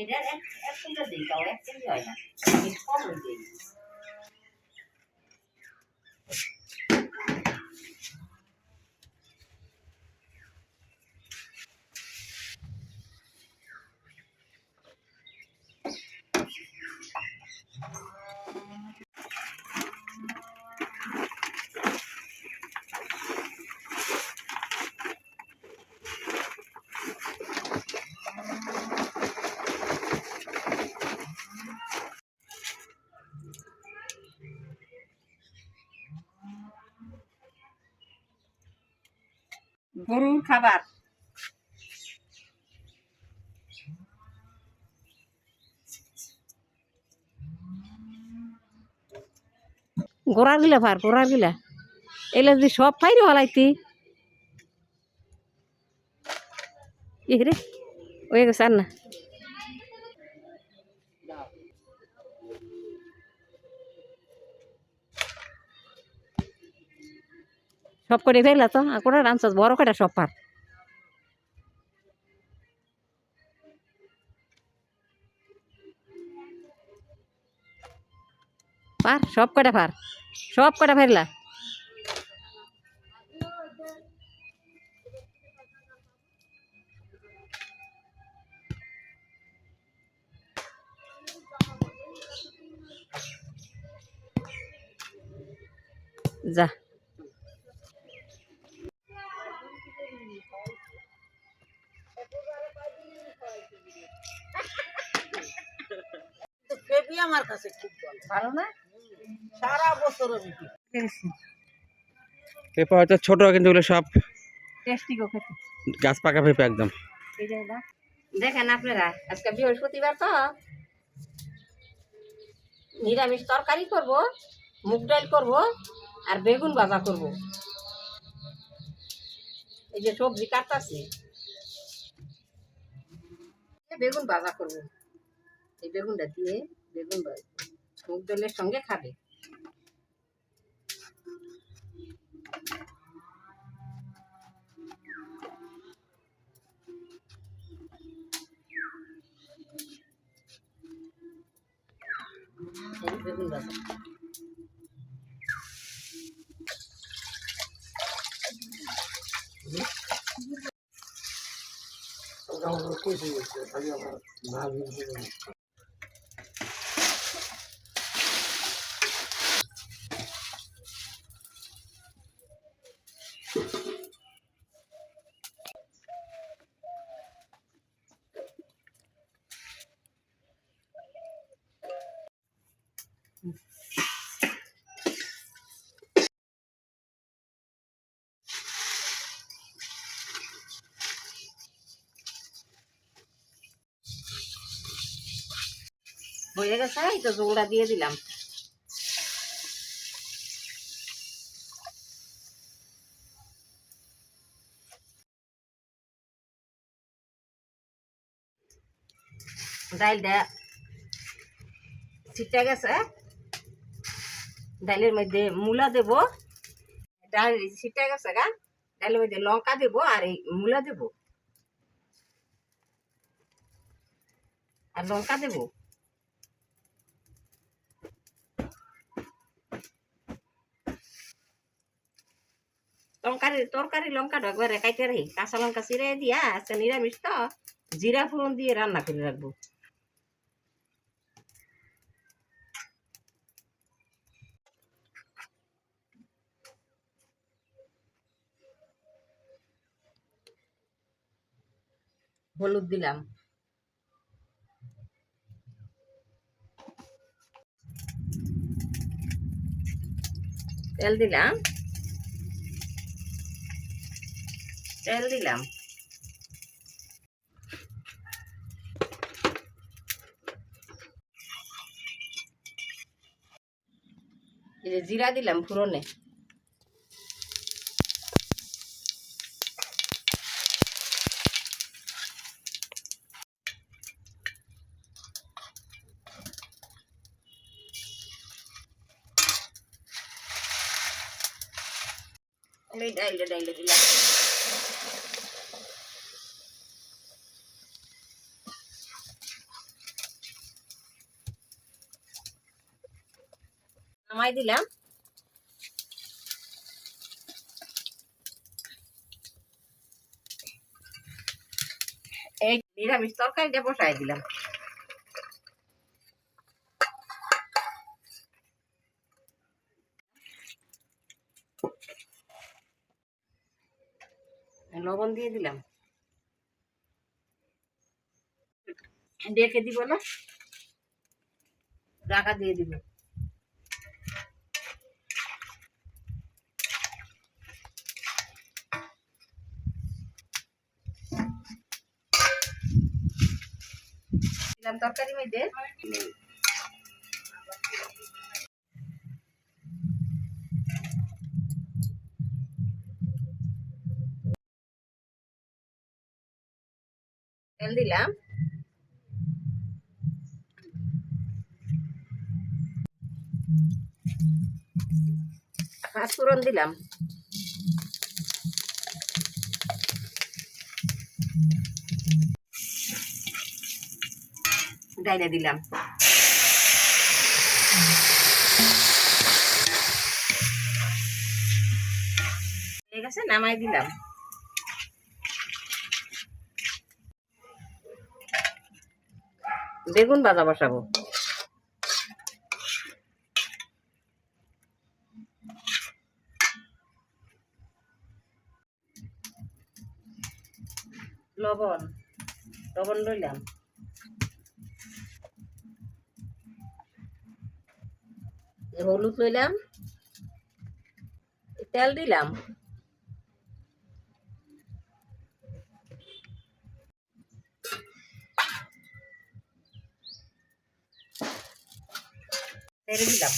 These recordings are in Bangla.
এটা এক কুমড়া দিই তাও এক কেজি হয় না আমি কম দিই গরুর খাবার গোড়ার গিলা ভার গোড়ার গিলা এগুলা যদি সব ফাইরে হলাইতি রে ওই গেছে আর না সব করে ফেললা তো কোটা রানছস বড় কটা সব পার সব কটা পার সব কটা ফেললা যা আমার কাছে খুব ভালো না সারা বছর পেঁপে হয়তো ছোট কিন্তু এগুলো সব টেস্টি গো খেতে গাছ পাকা পেঁপে একদম। দেখেন আপনারা আজকে বৃহস্পতিবার তো নিরামিষ তরকারি করব, মুগ ডাল করব আর বেগুন ভাজা করব। এই যে সবজি কাটতাছি বেগুন ভাজা করব। এই বেগুনটা দিয়ে বেগুন ভাজা মুগ ডালের সঙ্গে খাবে। বেগুন ভাজা হয়ে গেছে, এই তো জোড়া দিয়ে দিলাম। ডালটা ছিটা গেছে, ডালের মধ্যে মূলা দেব। ডাল ছিটা গেছে গা, ডালের মধ্যে লঙ্কা দেব আর এই মূলা দেব আর লঙ্কা দেব। তরকারি লঙ্কাটা একবারে কাইতে রাখি, কাঁচা লঙ্কা চিড়ে দিয়া আজকে নিরামিষ তো জিরা ফোড়ন দিয়ে রান্না করে রাখবো। হলুদ দিলাম, তেল দিলাম, তেল দিলাম, এই যে জিরা দিলাম ফোড়নে, ডাইলে ডাইলে দিলাম। নামাই দিলাম। এই নিরামিষ তরকারিটা বসাই দিলাম। লবণ দিয়ে দিলাম, ডেকে দিব না, ঢাকা দিয়ে দিব। দিলাম তরকারি মধ্যে তেল দিলাম, পাঁচফোড়ন দিলাম, ডাইলে দিলাম, ঠিক আছে, নামাই দিলাম। বেগুন ভাজা বসাবো। লবণ লবণ লইলাম, হলুদ লইলাম, তেল দিলাম, তেল দিলাম,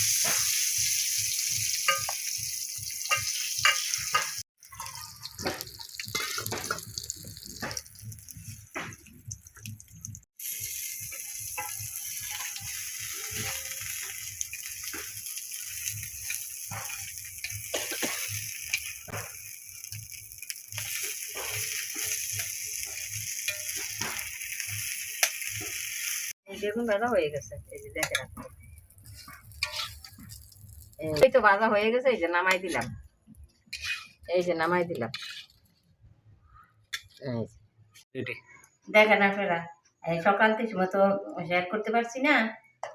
বেগুন ভাজা হয়ে গেছে, এই যে দেখে রাখো, এই তো ভাজা হয়ে গেছে, এই যে নামাই দিলাম, এই যে নামাই দিলাম। দেখেন আপনারা, এই সকাল থেকে মতো শেয়ার করতে পারছি না,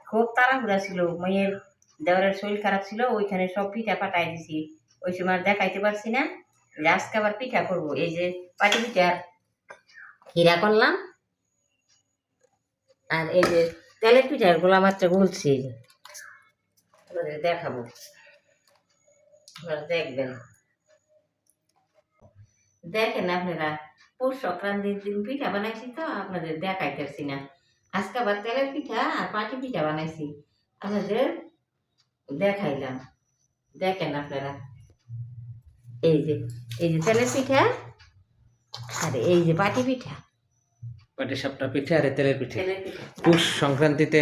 খুব তাড়াহুড়া ছিল, মেয়ের দেওয়ারের শরীর খারাপ ছিল, ওইখানে সব পিঠা পাঠাই দিছি, ওই সময় দেখাইতে পারছি না। আজকে আবার পিঠা করবো, এই যে পাটি পিঠা হীরা করলাম, আর এই যে তেলের পিঠা গোলা মাত্র গুলছি, দেখাবো, দেখবেন। দেখেন আপনারা, পৌষ সংক্রান্তির দিন পিঠা বানাইছি তো আপনাদের দেখাইতেছি না, আজকে আবার তেলের পিঠা আর পাটি পিঠা বানাইছি, আপনাদের দেখাইলাম। দেখেন আপনারা, এই যে তেলের পিঠা আর এই যে পাটি পিঠা, পাটিসাপটা পিঠে আর তেলের পিঠে তেলের পিঠা। পৌষ সংক্রান্তিতে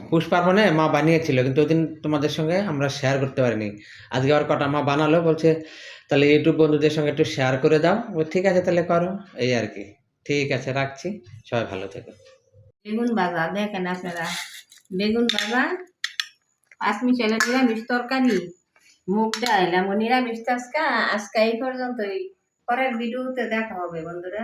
পৌষ পার্বণে মা বানিয়েছিল, কিন্তু ওদিন তোমাদের সঙ্গে আমরা শেয়ার করতে পারিনি। আজকে আবার কটা মা বানালো, বলছে তাহলে ইউটিউব বন্ধুদের সঙ্গে একটু শেয়ার করে দাও। ঠিক আছে তাহলে করো, এই আর কি। ঠিক আছে, রাখছি, সবাই ভালো থেকো। বেগুন ভাজা দেখেন আপনারা, বেগুন ভাজা, পাঁচমিশালি নিরামিষ তরকারি, মুগ ডাল, এমন নিরামিষ আজকে এই পর্যন্তই। পরের ভিডিওতে দেখা হবে বন্ধুরা।